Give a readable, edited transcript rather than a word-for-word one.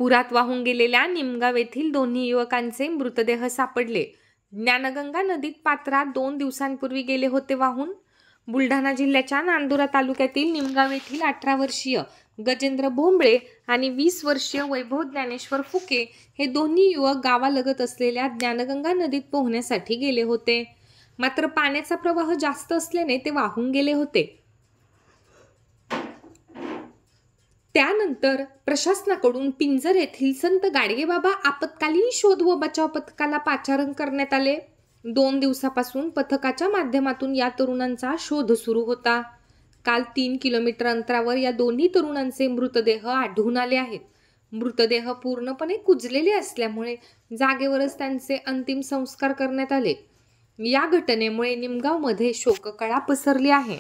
पुरात वाहून गेलेल्या निमगाव येथील दोन्ही युवकांचे मृतदेह सापडले। ज्ञानगंगा नदीत पात्रात 2 दिवसांपूर्वी गेले होते वाहून। बुलढाणा जिल्ह्याच्या नांदुरा तालुक्यातील निमगाव येथील 18 वर्षीय गजेंद्र भोंबळे आणि 20 वर्षीय वैभव ज्ञानेश्वर फुके हे दोन्ही युवक गावालगत असलेल्या ज्ञानगंगा नदीत पोहण्यासाठी गेले होते। मात्र पाण्याचा प्रवाह जास्त असल्याने ते वाहून गेले होते। त्यानंतर प्रशासनाकडून पिंजर येथील संत गाडगेबाबा आपत्कालीन शोध व बचाव पथकाला पाचारण करण्यात आले। 2 दिवसापासून पथकाच्या माध्यमातून या तरुणांचा शोध सुरू होता। काल 3 किलोमीटर अंतरावर या दोन्ही तरुणांचे मृतदेह आढळून आले आहेत। मृतदेह पूर्णपणे कुजलेले असल्यामुळे जागेवरच त्यांचे अंतिम संस्कार करण्यात आले। या घटनेमुळे निमगावमध्ये शोककळा पसरली आहे।